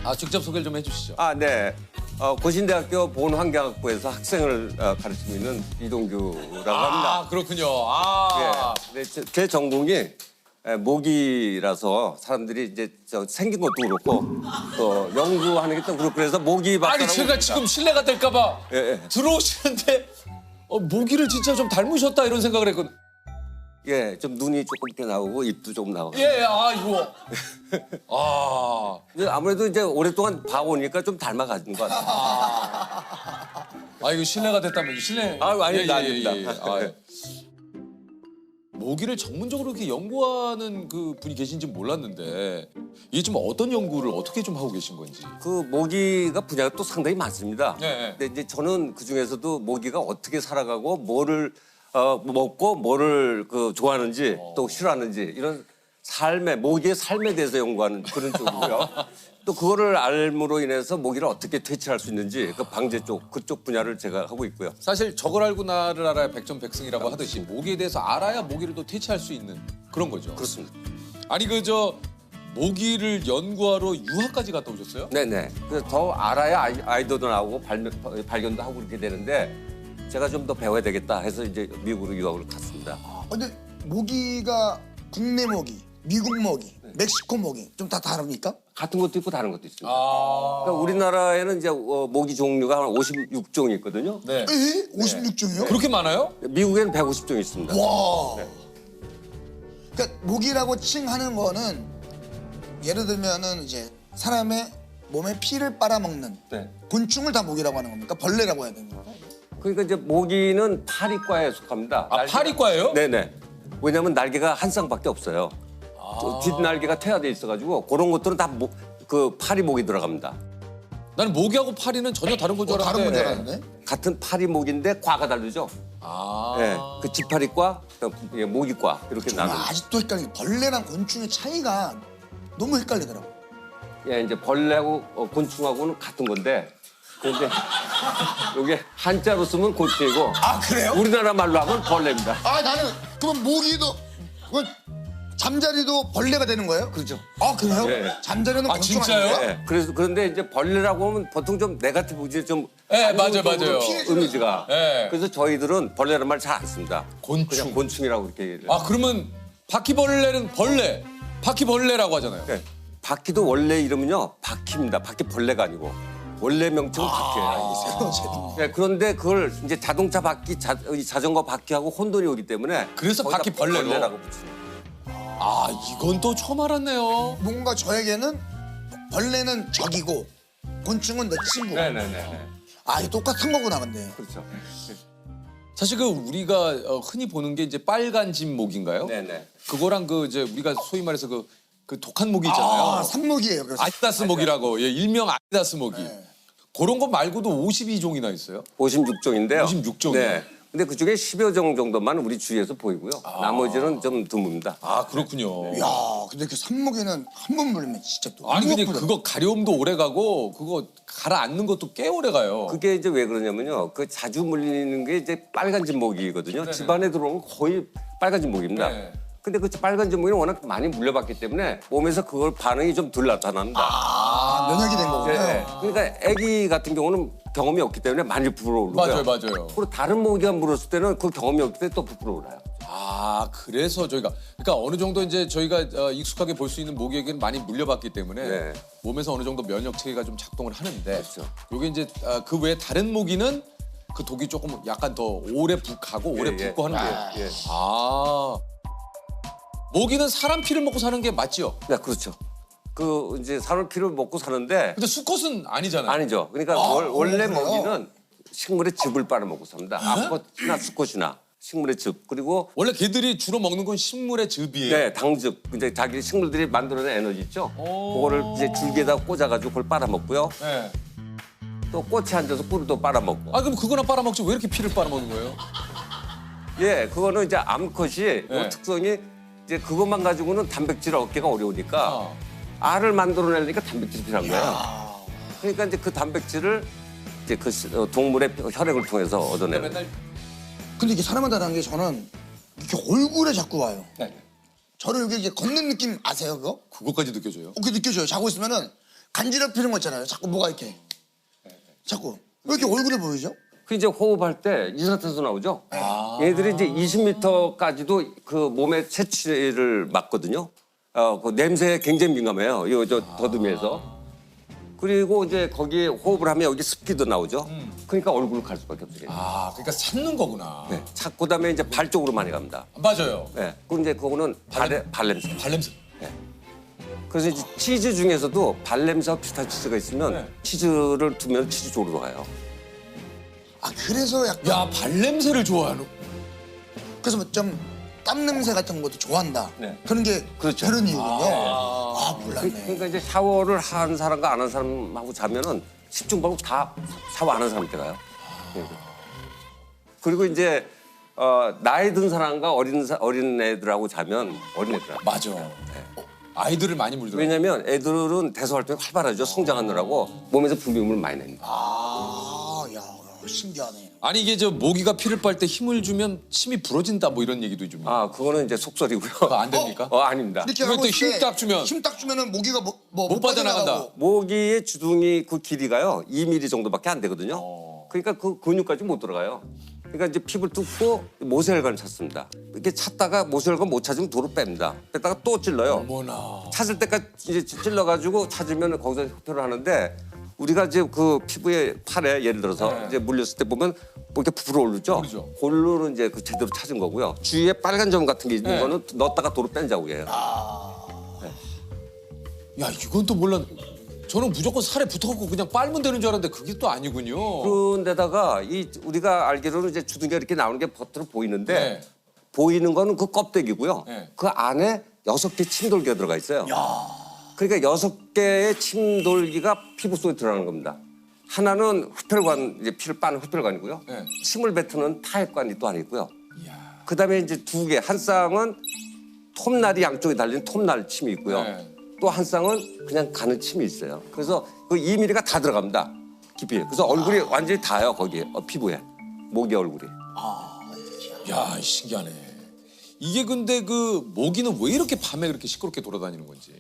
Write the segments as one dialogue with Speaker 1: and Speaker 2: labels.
Speaker 1: 아, 직접 소개를 좀 해주시죠.
Speaker 2: 아, 네. 고신대학교 보건환경학부에서 학생을 가르치고 있는 이동규라고 합니다.
Speaker 1: 아, 그렇군요. 아.
Speaker 2: 네, 제 전공이 모기라서 사람들이 이제 생긴 것도 그렇고 또 연구하는 게 또 그렇고 그래서 모기 박사라고
Speaker 1: 아니, 제가
Speaker 2: 합니다.
Speaker 1: 지금 실례가 될까봐
Speaker 2: 예, 예.
Speaker 1: 들어오시는데 모기를 진짜 좀 닮으셨다 이런 생각을 했거든.
Speaker 2: 예, 좀 눈이 조금 이렇게 나오고 입도 조금 나오고.
Speaker 1: 예, 아, 이거. 아.
Speaker 2: 근데 아무래도 이제 오랫동안 봐오니까 좀 닮아가는 것 같아요.
Speaker 1: 아, 이거 실례가 됐다면 실례.
Speaker 2: 아유, 아닙니다, 아닙니다.
Speaker 1: 아, 예. 모기를 전문적으로 이렇게 연구하는 그 분이 계신지 몰랐는데 이게 좀 어떤 연구를 어떻게 좀 하고 계신 건지.
Speaker 2: 그 모기가 분야가 또 상당히 많습니다.
Speaker 1: 네.
Speaker 2: 근데 이제 저는 그 중에서도 모기가 어떻게 살아가고 뭐를 먹고 뭐를 좋아하는지 또 싫어하는지 이런 모기의 삶에 대해서 연구하는 그런 쪽이고요. 또 그거를 알므로 인해서 모기를 어떻게 퇴치할 수 있는지 그 방제 쪽 그쪽 분야를 제가 하고 있고요.
Speaker 1: 사실 저걸 알고 나를 알아야 백전백승이라고 하듯이 모기에 대해서 알아야 모기를 또 퇴치할 수 있는 그런 거죠.
Speaker 2: 그렇습니다.
Speaker 1: 아니 모기를 연구하러 유학까지 갔다 오셨어요?
Speaker 2: 네네. 그래서 더 알아야 아이디어도 나오고 발견도 하고 그렇게 되는데 제가 좀 더 배워야 되겠다 해서 이제 미국으로 유학을 갔습니다.
Speaker 3: 근데 모기가 국내 모기, 미국 모기, 멕시코 모기 좀 다 다릅니까?
Speaker 2: 같은 것도 있고 다른 것도 있습니다.
Speaker 1: 아.
Speaker 2: 그러니까 우리나라에는 이제 모기 종류가 한 56종이 있거든요.
Speaker 1: 네.
Speaker 3: 에? 56종이요?
Speaker 1: 그렇게 많아요?
Speaker 2: 미국에는 150종이 있습니다.
Speaker 3: 와.
Speaker 2: 네.
Speaker 3: 그러니까 모기라고 칭하는 거는 예를 들면은 이제 사람의 몸에 피를 빨아먹는
Speaker 2: 네.
Speaker 3: 곤충을 다 모기라고 하는 겁니까? 벌레라고 해야 되는 건가요?
Speaker 2: 그러니까 이제 모기는 파리과에 속합니다.
Speaker 1: 아, 파리과예요?
Speaker 2: 네네. 왜냐하면 날개가 한 쌍밖에 없어요. 뒷날개가 퇴화돼 있어가지고 그런 것들은 다 그 파리목이 들어갑니다.
Speaker 1: 나는 모기하고 파리는 전혀 다른 건 줄
Speaker 3: 다른 건
Speaker 1: 알았는데.
Speaker 3: 줄 알았는데?
Speaker 2: 같은 파리목인데 과가 다르죠.
Speaker 1: 아.
Speaker 2: 네. 그 지파리과, 모기과 이렇게
Speaker 3: 정말
Speaker 2: 나눠.
Speaker 3: 아직도 헷갈리게 벌레랑 곤충의 차이가 너무 헷갈리더라고.
Speaker 2: 예, 이제 벌레하고 곤충하고는 같은 건데 그런데 이게 한자로 쓰면 곤충이고
Speaker 3: 아 그래요?
Speaker 2: 우리나라 말로 하면 벌레입니다.
Speaker 3: 아 나는 그럼 모기도 그건 잠자리도 벌레가 되는 거예요?
Speaker 2: 그렇죠.
Speaker 3: 아 그래요?
Speaker 2: 예.
Speaker 3: 잠자리는
Speaker 1: 아,
Speaker 3: 곤충
Speaker 1: 진짜요?
Speaker 3: 아닌가요?
Speaker 2: 예, 그런데 이제 벌레라고 하면 보통 좀 네거티브지 좀
Speaker 1: 예,
Speaker 2: 안 좋은
Speaker 1: 맞아요,
Speaker 2: 쪽으로
Speaker 1: 맞아요.
Speaker 2: 이미지가.
Speaker 1: 예.
Speaker 2: 그래서 저희들은 벌레라는 말 잘 안 씁니다.
Speaker 1: 곤충.
Speaker 2: 그냥 곤충이라고 이렇게 얘기를 해요.
Speaker 1: 아, 그러면 바퀴벌레는 벌레. 바퀴벌레라고 하잖아요.
Speaker 2: 예. 바퀴도 원래 이름은요 바퀴입니다. 바퀴벌레가 아니고 원래 명칭은 바퀴예요.
Speaker 3: 새로운
Speaker 2: 예, 그런데 그걸 이제 자동차 바퀴, 자전거 바퀴하고 혼돈이 오기 때문에
Speaker 1: 그래서
Speaker 2: 거기다
Speaker 1: 바퀴벌레로.
Speaker 2: 벌레라고 붙이는.
Speaker 1: 아, 이건 또 처음 알았네요.
Speaker 3: 뭔가 저에게는 벌레는 적이고 곤충은 내 친구.
Speaker 2: 네네네.
Speaker 3: 아 이거 똑같은 거구나 근데.
Speaker 2: 그렇죠.
Speaker 1: 사실 그 우리가 흔히 보는 게 이제 빨간 진목인가요?
Speaker 2: 네네.
Speaker 1: 그거랑 그 이제 우리가 소위 말해서 그 독한 모기 있잖아요.
Speaker 3: 아 산모기예요. 그래서.
Speaker 1: 아디다스 모기라고. 예, 일명 아디다스 모기.
Speaker 3: 네.
Speaker 1: 그런 거 말고도 52종이나 있어요.
Speaker 2: 56종인데요.
Speaker 1: 56종이요?
Speaker 2: 네. 근데 그중에 10여 종 정도만 우리 주위에서 보이고요. 나머지는 좀 드뭅니다.
Speaker 1: 아, 그렇군요.
Speaker 3: 야 근데 그 산모기는 한 번 물리면 진짜 또.
Speaker 1: 아니 근데
Speaker 3: 무겁거든.
Speaker 1: 그거 가려움도 오래 가고 그거 가라앉는 것도 꽤 오래 가요.
Speaker 2: 그게 이제 왜 그러냐면요. 그 자주 물리는 게 이제 빨간 진모기거든요. 집안에 들어오면 거의 빨간 진모기입니다.
Speaker 1: 네.
Speaker 2: 근데 그 빨간 진모기는 워낙 많이 물려봤기 때문에 몸에서 그걸 반응이 좀 덜 나타납니다.
Speaker 3: 아 면역이 된 거구나.
Speaker 2: 네. 그러니까 아기 같은 경우는 경험이 없기 때문에 많이 부풀어오르고요.
Speaker 1: 맞아요.
Speaker 2: 그리고 다른 모기가 물었을 때는 그 경험이 없기 때문에 또 부풀어올라요.
Speaker 1: 아, 그래서 저희가 그러니까 어느 정도 이제 저희가 익숙하게 볼 수 있는 모기에게는 많이 물려봤기 때문에
Speaker 2: 네.
Speaker 1: 몸에서 어느 정도 면역 체계가 좀 작동을 하는데
Speaker 2: 그렇죠.
Speaker 1: 요게 이제 그 외에 다른 모기는 그 독이 조금 약간 더 오래 가고 오래
Speaker 2: 예,
Speaker 1: 붙고 하는 거예요.
Speaker 2: 예.
Speaker 1: 아. 모기는 사람 피를 먹고 사는 게 맞지요?
Speaker 2: 네, 그렇죠. 그 이제 사람 피를 먹고 사는데
Speaker 1: 근데 수컷은 아니잖아요.
Speaker 2: 아니죠. 그러니까 원래 먹이는 식물의 즙을 빨아먹고 삽니다. 암컷이나 수컷이나 식물의 즙 그리고
Speaker 1: 원래 개들이 주로 먹는 건 식물의 즙이에요.
Speaker 2: 네 당즙 이제 자기 식물들이 만들어낸 에너지 있죠. 그거를 이제 줄기에다 꽂아가지고 그걸 빨아먹고요.
Speaker 1: 네.
Speaker 2: 또 꽃에 앉아서 꿀도 빨아먹고.
Speaker 1: 아, 그럼 그거나 빨아먹지 왜 이렇게 피를 빨아먹는 거예요?
Speaker 2: 예, 그거는 이제 암컷이
Speaker 1: 네.
Speaker 2: 그 특성이 이제 그것만 가지고는 단백질을 얻기가 어려우니까
Speaker 1: 아.
Speaker 2: 알을 만들어내려니까 단백질이 필요한 거예요. 그러니까 이제 그 단백질을 이제 그 동물의 혈액을 통해서 얻어내는.
Speaker 1: 맨날
Speaker 3: 근데 이게 사람마다 다른 게 저는 이렇게 얼굴에 자꾸 와요.
Speaker 1: 네.
Speaker 3: 저를 이렇게 걷는 느낌 아세요 그거?
Speaker 1: 그거까지 느껴져요.
Speaker 3: 그게 느껴져요. 자고 있으면은 간지럽히는 거 있잖아요. 자꾸 뭐가 이렇게. 자꾸. 왜 이렇게 얼굴에 보이죠?
Speaker 2: 그 이제 호흡할 때 이산화탄소 나오죠. 얘들이 이제 20m까지도 그 몸에 채취를 맡거든요. 그 냄새에 굉장히 민감해요. 저 더듬이에서. 그리고 이제 거기에 호흡을 하면 여기 습기도 나오죠. 그러니까 얼굴을 갈 수밖에 없어요.
Speaker 1: 아, 그러니까 찾는 거구나.
Speaker 2: 네. 그다음에 이제 발 쪽으로 많이 갑니다.
Speaker 1: 맞아요.
Speaker 2: 네. 그럼 이제 그거는 발냄새.
Speaker 1: 발냄새.
Speaker 2: 그래서 이제 치즈 중에서도 발냄새와 비슷한 치즈가 있으면
Speaker 1: 네.
Speaker 2: 치즈를 두면 치즈 쪽으로 가요.
Speaker 3: 아 그래서 약간
Speaker 1: 야, 발냄새를 좋아하는.
Speaker 3: 그래서 뭐 좀 땀 냄새 같은 것도 좋아한다.
Speaker 2: 네.
Speaker 3: 그런 게
Speaker 2: 그렇죠.
Speaker 3: 그런 이유군요. 아 몰랐네.
Speaker 2: 그러니까 이제 샤워를 한 사람과 안 한 사람하고 자면은 10중 방법 다 샤워 안 한 사람한테 가요. 그리고 이제 나이 든 사람과 어린 애들하고 자면 어린 애들하고.
Speaker 1: 맞아. 아이들을 많이 물더라고.
Speaker 2: 왜냐면 애들은 대사 활동이 활발하죠. 성장하느라고 몸에서 분비물을 많이 냅니다.
Speaker 3: 야, 신기하네.
Speaker 1: 아니 이게 저 모기가 피를 빨 때 힘을 주면 침이 부러진다 뭐 이런 얘기도 좀.
Speaker 2: 그거는 이제 속설이고요.
Speaker 1: 그거 안 됩니까?
Speaker 2: 아닙니다.
Speaker 3: 이렇게
Speaker 1: 그걸
Speaker 3: 하고
Speaker 1: 또
Speaker 3: 있을
Speaker 1: 힘 딱 주면
Speaker 3: 힘 딱 주면은 모기가
Speaker 1: 못 빠져나간다.
Speaker 2: 모기의 주둥이 그 길이가요 2mm 정도밖에 안 되거든요. 그러니까 그 근육까지 못 들어가요. 그러니까 이제 피부를 뚫고 모세혈관을 찾습니다. 이렇게 찾다가 모세혈관 못 찾으면 도로 뺍니다. 뺐다가 또 찔러요.
Speaker 1: 어머나.
Speaker 2: 찾을 때까지 이제 찔러가지고 찾으면 거기서 흡혈을 하는데 우리가 이제 그 피부에 팔에 예를 들어서 이제 물렸을 때 보면 뭐 이렇게 부풀어 오르죠.
Speaker 1: 오르죠.
Speaker 2: 골로는 이제 그 제대로 찾은 거고요. 주위에 빨간 점 같은 게 있는
Speaker 1: 네.
Speaker 2: 거는 넣었다가 도로 뺀 자국이에요.
Speaker 1: 야, 이건 또 몰라. 저는 무조건 살에 붙어갖고 그냥 빨면 되는 줄 알았는데 그게 또 아니군요.
Speaker 2: 그런데다가 이 우리가 알기로는 이제 주둥이가 이렇게 나오는 게 겉으로 보이는데
Speaker 1: 네.
Speaker 2: 보이는 거는 그 껍데기고요.
Speaker 1: 네.
Speaker 2: 그 안에 6개 침돌기가 들어가 있어요. 그러니까 6개의 침돌기가 피부 속에 들어가는 겁니다. 하나는 흡혈관, 이제 피를 빠는 흡혈관이고요.
Speaker 1: 네.
Speaker 2: 침을 뱉는 타액관이 또 하나 있고요. 그다음에 이제 2개, 한 쌍은 톱날이 양쪽에 달린 톱날 침이 있고요.
Speaker 1: 네.
Speaker 2: 또 한 쌍은 그냥 가는 침이 있어요. 그래서 그 2mm가 다 들어갑니다. 깊이. 그래서 얼굴이 완전히 다요, 거기에. 피부에. 모기 얼굴이.
Speaker 1: 야, 신기하네. 이게 근데 그 모기는 왜 이렇게 밤에 그렇게 시끄럽게 돌아다니는 건지.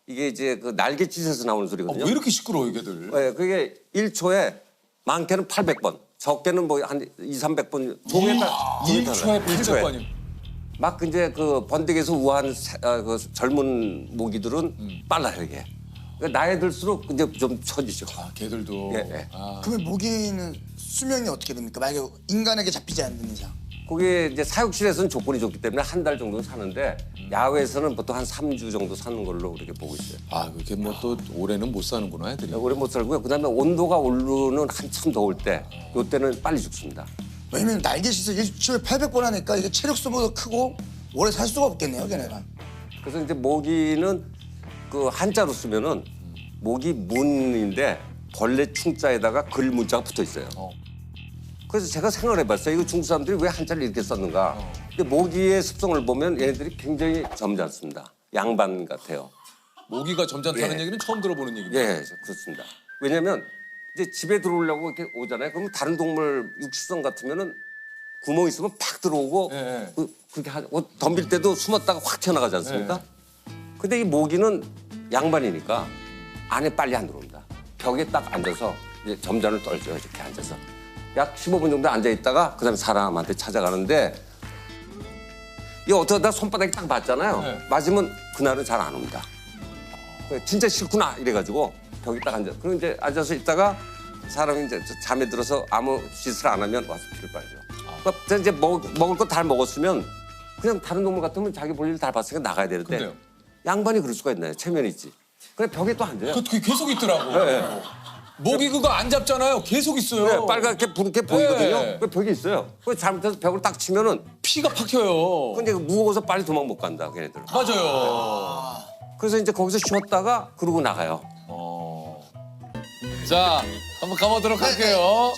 Speaker 2: 이게 이제 그 날갯짓에서 나오는
Speaker 1: 아,
Speaker 2: 소리거든요.
Speaker 1: 왜 이렇게 시끄러워 이게들?
Speaker 2: 네, 그게 1초에 많게는 800번, 적게는 뭐 한 200~300번. 종에 따라
Speaker 1: 1초에 800번이요.
Speaker 2: 막 이제 그 번데기에서 우한 그 젊은 모기들은 빨라요 이게. 그러니까 나이 들수록 이제 좀 처지죠.
Speaker 1: 아, 걔들도.
Speaker 2: 예, 예.
Speaker 1: 아,
Speaker 3: 그러면 모기는 수명이 어떻게 됩니까? 만약에 인간에게 잡히지 않는 이상.
Speaker 2: 그게 이제 사육실에서는 조건이 좋기 때문에 한 달 정도는 사는데 야외에서는 보통 한 3주 정도 사는 걸로 그렇게 보고 있어요.
Speaker 1: 아, 그렇게 뭐 또 올해는 못 사는구나 애들이.
Speaker 2: 오래 못 살고요. 그다음에 온도가 오르는 한참 더울 때, 이때는 빨리 죽습니다.
Speaker 3: 왜냐면 날개짓을 일주일에 800번 하니까 이게 체력 소모도 크고 오래 살 수가 없겠네요, 걔네가.
Speaker 2: 그래서 이제 모기는 그 한자로 쓰면은 모기 문인데 벌레 충자에다가 글 문자가 붙어 있어요. 그래서 제가 생각을 해봤어요. 이거 중국 사람들이 왜 한자를 이렇게 썼는가. 근데 모기의 습성을 보면 얘네들이 굉장히 점잖습니다. 양반 같아요.
Speaker 1: 모기가 점잖다는
Speaker 2: 예.
Speaker 1: 얘기는 처음 들어보는 얘기입니다.
Speaker 2: 예, 그렇습니다. 왜냐면 이제 집에 들어오려고 이렇게 오잖아요. 그러면 다른 동물 육식성 같으면은 구멍 있으면 팍 들어오고
Speaker 1: 예.
Speaker 2: 그렇게 하고 덤빌 때도 숨었다가 확 튀어나가지 않습니까? 근데 이 모기는 양반이니까 안에 빨리 안 들어옵니다. 벽에 딱 앉아서 이제 점잔을 떨죠. 이렇게 앉아서. 약 15분 정도 앉아 있다가 그다음에 사람한테 찾아가는데 이 어쩌다 손바닥에 딱 맞잖아요.
Speaker 1: 네.
Speaker 2: 맞으면 그날은 잘 안 옵니다. 진짜 싫구나 이래가지고 벽에 딱 앉아. 그럼 이제 앉아서 있다가 사람이 이제 잠에 들어서 아무 짓을 안 하면 와서 피를 빨죠. 그러니까 이제 먹을 거 다 먹었으면 그냥 다른 동물 같으면 자기 볼 일 다 봤으니까 나가야 되는데
Speaker 1: 근데요?
Speaker 2: 양반이 그럴 수가 있나요? 체면이 있지. 그냥 벽에 또 앉아요.
Speaker 1: 그게 계속 있더라고.
Speaker 2: 네.
Speaker 1: 모기 그거 안 잡잖아요. 계속 있어요.
Speaker 2: 네, 빨갛게 붉게 보이거든요.
Speaker 1: 네.
Speaker 2: 그 벽이 있어요. 그 잘못해서 벽을 딱 치면은
Speaker 1: 피가 팍혀요.
Speaker 2: 근데 무거워서 빨리 도망 못 간다 걔네들.
Speaker 1: 맞아요.
Speaker 2: 그래서 이제 거기서 쉬었다가 그러고 나가요.
Speaker 1: 자, 한번 가보도록 할게요.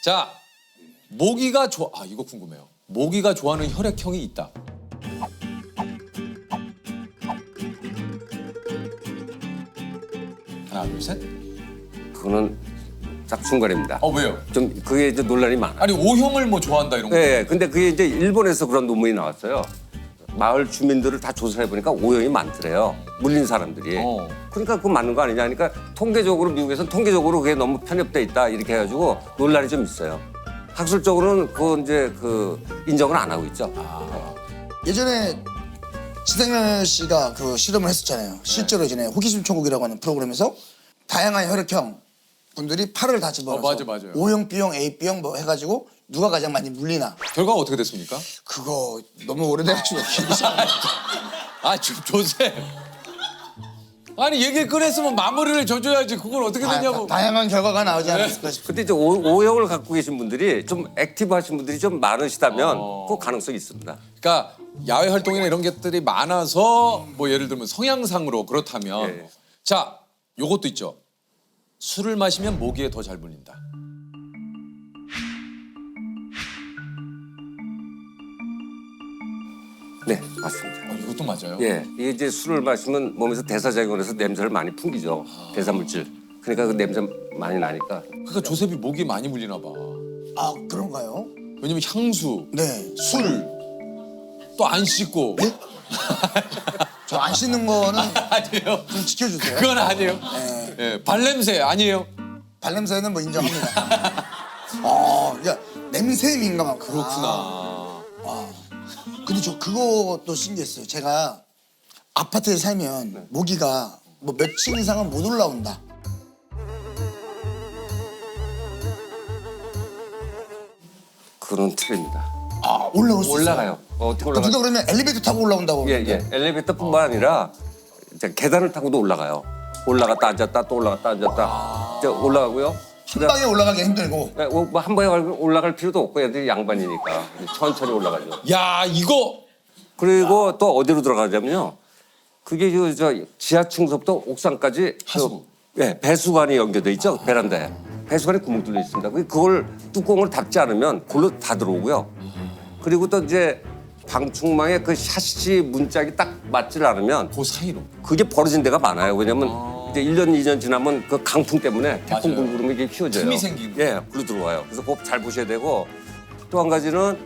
Speaker 1: 자, 모기가 이거 궁금해요. 모기가 좋아하는 혈액형이 있다. 하나, 둘, 셋.
Speaker 2: 그거는 딱 중간입니다.
Speaker 1: 왜요?
Speaker 2: 좀 그게 이제 논란이 많아요.
Speaker 1: 아니 O형을 뭐 좋아한다 이런 거.
Speaker 2: 네, 근데 그게 이제 일본에서 그런 논문이 나왔어요. 마을 주민들을 다 조사해 보니까 O형이 많더래요. 물린 사람들이. 그러니까 그거 맞는 거 아니냐 하니까 통계적으로 미국에서는 통계적으로 그게 너무 편협돼 있다 이렇게 해가지고 논란이 좀 있어요. 학술적으로는 그 이제 그 인정을 안 하고 있죠.
Speaker 3: 예전에 지상렬 씨가 그 실험을 했었잖아요. 실제로 예전에 호기심 천국이라고 하는 프로그램에서 다양한 혈액형 분들이 팔을 다 집어넣어서
Speaker 1: 맞아요.
Speaker 3: O형, B형, AB 뭐 해가지고 누가 가장 많이 물리나.
Speaker 1: 결과가 어떻게 됐습니까?
Speaker 3: 그거 너무 오래돼가지고 기억이 잘 안 나요.
Speaker 1: 아 지금 조셉. 아니 얘기 꺼냈으면 마무리를 줘줘야지. 그걸 어떻게 되냐고.
Speaker 3: 다양한 결과가 나오지 않았을까 싶어요.
Speaker 2: 근데 이제 O형을 갖고 계신 분들이 좀 액티브하신 분들이 좀 많으시다면 그 가능성이 있습니다.
Speaker 1: 그러니까 야외 활동이나 이런 것들이 많아서 뭐 예를 들면 성향상으로 그렇다면
Speaker 2: 예.
Speaker 1: 자 요것도 있죠. 술을 마시면 모기에 더 잘 물린다.
Speaker 2: 네, 맞습니다.
Speaker 1: 이것도 맞아요.
Speaker 2: 예, 이게 이제 술을 마시면 몸에서 대사작용을 해서 냄새를 많이 풍기죠. 대사물질. 그러니까 그 냄새 많이 나니까.
Speaker 1: 그러니까 조셉이 모기에 많이 물리나 봐.
Speaker 3: 아 그런가요?
Speaker 1: 왜냐면 향수,
Speaker 3: 네.
Speaker 1: 술, 또 안 씻고.
Speaker 3: 저 안 씻는 거는
Speaker 1: 아니에요.
Speaker 3: 좀 지켜주세요.
Speaker 1: 그건 아니에요.
Speaker 3: 네.
Speaker 1: 예, 발냄새 아니에요.
Speaker 3: 발냄새는 뭐 인정합니다. 그러니까 냄새에 민감한
Speaker 1: 그렇구나.
Speaker 3: 근데 저 그것도 신기했어요. 제가 아파트에 살면 모기가 뭐 며칠 이상은 못 올라온다.
Speaker 2: 그런 틀입니다.
Speaker 3: 아 올라올 수 있어요.
Speaker 2: 올라가요. 어떻게 올라가요?
Speaker 3: 누가 그러면 엘리베이터 타고 올라온다고.
Speaker 2: 예, 예. 엘리베이터뿐만 아니라 이제 계단을 타고도 올라가요. 올라갔다 앉았다 또 올라갔다 앉았다. 이제 올라가고요.
Speaker 3: 한 방에 올라가기 힘들고.
Speaker 2: 한 번에 올라갈 필요도 없고 애들이 양반이니까 천천히 올라가죠.
Speaker 1: 야 이거
Speaker 2: 그리고 또 어디로 들어가냐면요. 그게 저 지하층부터 옥상까지
Speaker 1: 하수.
Speaker 2: 예, 배수관이 연결돼 있죠. 베란다에. 배수관에 구멍 뚫려 있습니다. 그걸 뚜껑을 닫지 않으면 골로 다 들어오고요. 그리고 또 이제 방충망에 그 샤시 문짝이 딱 맞질 않으면
Speaker 1: 그 사이로.
Speaker 2: 그게 벌어진 데가 많아요. 왜냐면 이제 1년, 2년 지나면 그 강풍 때문에 태풍 불 부르면 이게 휘어져요.
Speaker 1: 틈이 생기는
Speaker 2: 예, 불로 들어와요. 그래서 그거 잘 보셔야 되고 또 한 가지는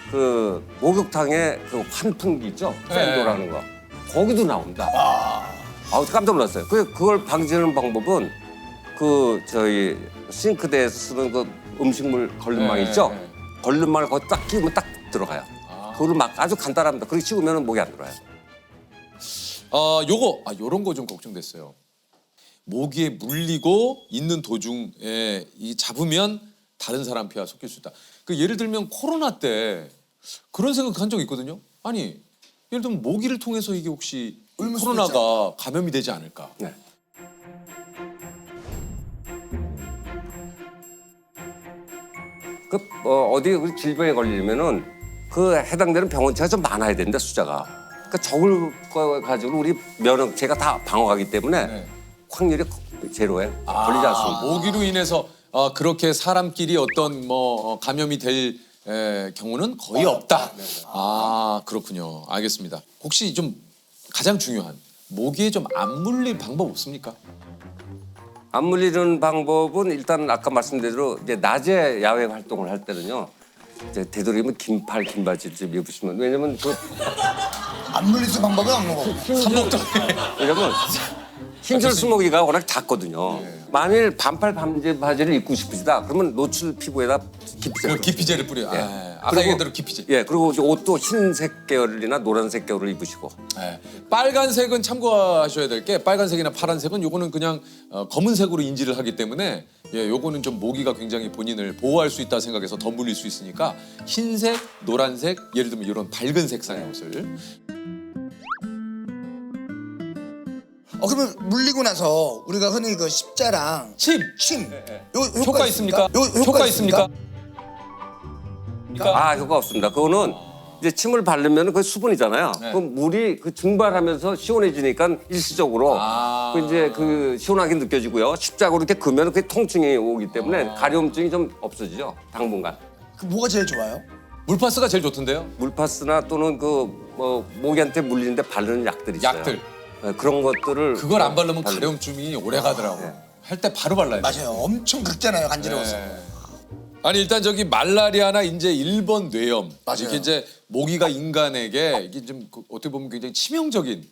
Speaker 2: 그 목욕탕에 그 환풍기 있죠? 팬도라는 거. 거기도 나옵니다. 아우 깜짝 놀랐어요. 그걸 방지하는 방법은 그 저희 싱크대에서 쓰는 그 음식물 걸림망
Speaker 1: 네,
Speaker 2: 있죠?
Speaker 1: 네.
Speaker 2: 걸림망을 거기 딱 끼우면 딱 들어가요. 그거를 막 아주 간단합니다. 그렇게 씌우면 목이 안 들어와요.
Speaker 1: 요런 거 좀 걱정됐어요. 모기에 물리고 있는 도중에 이 잡으면 다른 사람 피와 섞일 수 있다. 그 예를 들면 코로나 때 그런 생각한 적 있거든요. 아니 예를 들면 모기를 통해서 이게 혹시
Speaker 3: 옮을 수도
Speaker 1: 코로나가 감염이 되지 않을까?
Speaker 2: 네. 어디 그 질병에 걸리면은 그 해당되는 병원체가 좀 많아야 되는데 숫자가. 그러니까 적을 거 가지고 우리 면역체가 다 방어하기 때문에
Speaker 1: 네.
Speaker 2: 확률이 제로예요. 걸리지 않습니다.
Speaker 1: 모기로 인해서 그렇게 사람끼리 어떤 감염이 될 경우는 거의 없다. 아 그렇군요. 알겠습니다. 혹시 좀 가장 중요한 모기에 좀 안 물릴 방법 없습니까?
Speaker 2: 안 물리는 방법은 일단 아까 말씀드린 대로 이제 낮에 야외 활동을 할 때는요. 이제 되도록이면 긴팔, 긴 바지를 좀 입으시면 왜냐면 그
Speaker 3: 안 물릴 수 방법은 없는 거고.
Speaker 1: 삼복도에
Speaker 2: 왜냐면 흰줄 수모기가 워낙 작거든요. 만일 반팔 바지를 입고 싶으시다 그러면 노출 피부에다 기피제.
Speaker 1: 기피제를 뿌려. 아까
Speaker 2: 그리고-
Speaker 1: 얘기한 대로 기피제.
Speaker 2: 예, 그리고 이제 옷도 흰색 계열이나 노란색 계열을 입으시고.
Speaker 1: 빨간색은 참고하셔야 될 게 빨간색이나 파란색은 요거는 그냥 검은색으로 인지를 하기 때문에 요거는 좀 모기가 굉장히 본인을 보호할 수 있다 생각해서 더 물릴 수 있으니까 흰색, 노란색, 예를 들면 이런 밝은 색상의 옷을
Speaker 3: 그러면 물리고 나서 우리가 흔히 그 십자랑
Speaker 1: 침
Speaker 3: 요
Speaker 1: 효과 있습니까?
Speaker 3: 요
Speaker 1: 효과 있습니까?
Speaker 2: 아, 효과 없습니다. 그거는 이제 침을 바르면 그 수분이잖아요.
Speaker 1: 네.
Speaker 2: 그럼 물이 그 증발하면서 시원해지니까 일시적으로 그 이제 그 시원하게 느껴지고요. 십자가로 이렇게 그면 그 통증이 오기 때문에 가려움증이 좀 없어지죠. 당분간.
Speaker 3: 그 뭐가 제일 좋아요?
Speaker 1: 물파스가 제일 좋던데요?
Speaker 2: 물파스나 또는 그 뭐 모기한테 물리는데 바르는 약들 있어요.
Speaker 1: 약들.
Speaker 2: 네, 그런 것들을
Speaker 1: 그걸 안 바르면
Speaker 2: 바르면
Speaker 1: 가려움증이 오래 가더라고. 할 때 바로 발라야 돼.
Speaker 3: 맞아요. 엄청 긁잖아요, 간지러워서.
Speaker 1: 아니 일단 저기 말라리아나 이제 일본 뇌염
Speaker 3: 맞아요.
Speaker 1: 이게 이제 모기가 인간에게 이게 좀 어떻게 보면 굉장히 치명적인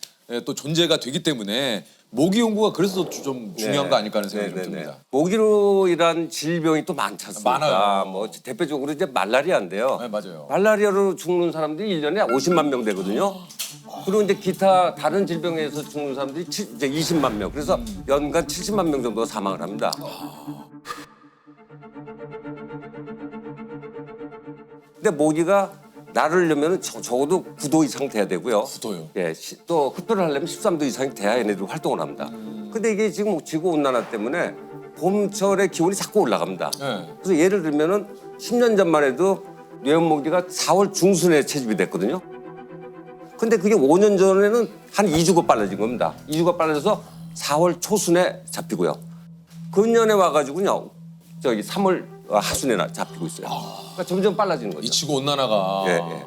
Speaker 1: 또 존재가 되기 때문에 모기 연구가 그래서 좀 중요한 거 아닐까 하는 생각이 좀 듭니다.
Speaker 2: 모기로 인한 질병이 또 많지 않습니까?
Speaker 1: 많아요.
Speaker 2: 뭐 대표적으로 이제 말라리아인데요.
Speaker 1: 네, 맞아요.
Speaker 2: 말라리아로 죽는 사람들이 1년에 50만 명 되거든요. 그리고 이제 기타 다른 질병에서 죽는 사람들이 이제 20만 명. 그래서 연간 70만 명 정도가 사망을 합니다. 근데 모기가 날을 려면 적어도 9도 이상 돼야 되고요.
Speaker 1: 9도요?
Speaker 2: 예, 또 흡혈을 하려면 13도 이상이 돼야 얘네들이 활동을 합니다. 근데 이게 지금 지구 온난화 때문에 봄철에 기온이 자꾸 올라갑니다.
Speaker 1: 네.
Speaker 2: 그래서 예를 들면은 10년 전만 해도 뇌염 모기가 4월 중순에 채집이 됐거든요. 근데 그게 5년 전에는 한 2주가 빨라진 겁니다. 2주가 빨라져서 4월 초순에 잡히고요. 금년에 와가지고요, 저기 3월 하순에 잡히고 있어요. 그러니까 점점 빨라지는 거죠.
Speaker 1: 이 지구 온난화가
Speaker 2: 예, 예.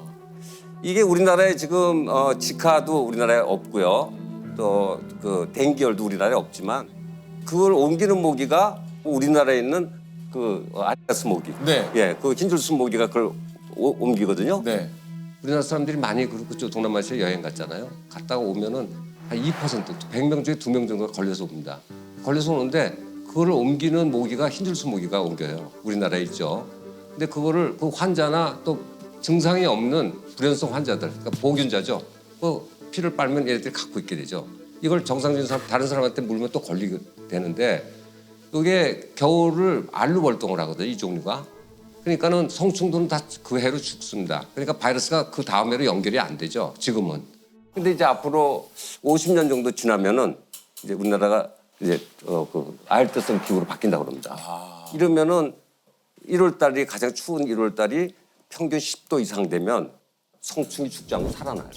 Speaker 2: 이게 우리나라에 지금 지카도 우리나라에 없고요. 또 그 댕기열도 우리나라에 없지만 그걸 옮기는 모기가 우리나라에 있는 그 아리아스 모기.
Speaker 1: 네.
Speaker 2: 예, 그 흰줄순 모기가 그걸 옮기거든요.
Speaker 1: 네.
Speaker 2: 우리나라 사람들이 많이 그쪽 동남아시아 여행 갔잖아요. 갔다가 오면은 한 2%, 100명 중에 2명 정도가 걸려서 옵니다. 걸려서 오는데 그거를 옮기는 모기가 흰줄순 모기가 옮겨요. 우리나라에 있죠. 근데 그거를 그 환자나 또 증상이 없는 불연성 환자들, 그러니까 보균자죠. 그 피를 빨면 얘네들이 갖고 있게 되죠. 이걸 정상적인 사람, 다른 사람한테 물면 또 걸리게 되는데 이게 겨울을 알루벌동을 하거든요. 이 종류가. 그러니까는 성충도는 다 그 해로 죽습니다. 그러니까 바이러스가 그 다음 해로 연결이 안 되죠. 지금은. 근데 이제 앞으로 50년 정도 지나면은 이제 우리나라가 이제 그 아열대성 기후로 바뀐다고 그럽니다. 이러면은 1월 달이 가장 추운 1월 달이 평균 10도 이상 되면 성충이 죽지 않고 살아나요.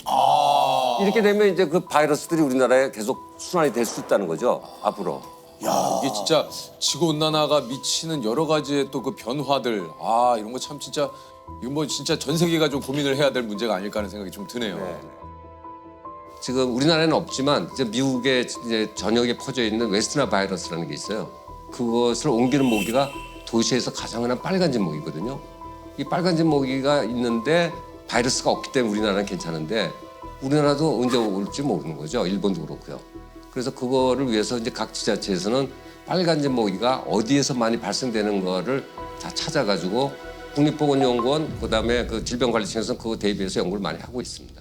Speaker 2: 이렇게 되면 이제 그 바이러스들이 우리나라에 계속 순환이 될 수 있다는 거죠. 앞으로.
Speaker 1: 이게 진짜 지구 온난화가 미치는 여러 가지의 또 그 변화들 이런 거 참 진짜 이거 뭐 진짜 전 세계가 좀 고민을 해야 될 문제가 아닐까 하는 생각이 좀 드네요.
Speaker 2: 지금 우리나라에는 없지만 이제 미국에 이제 전역에 퍼져 있는 웨스트나 바이러스라는 게 있어요. 그것을 옮기는 모기가 도시에서 가장 흔한 빨간집 모기거든요. 이 빨간집 모기가 있는데 바이러스가 없기 때문에 우리나라는 괜찮은데 우리나라도 언제 올지 모르는 거죠. 일본도 그렇고요. 그래서 그거를 위해서 이제 각 지자체에서는 빨간집 모기가 어디에서 많이 발생되는 거를 다 찾아가지고 국립보건연구원 그다음에 그 질병관리청에서는 그거 대비해서 연구를 많이 하고 있습니다.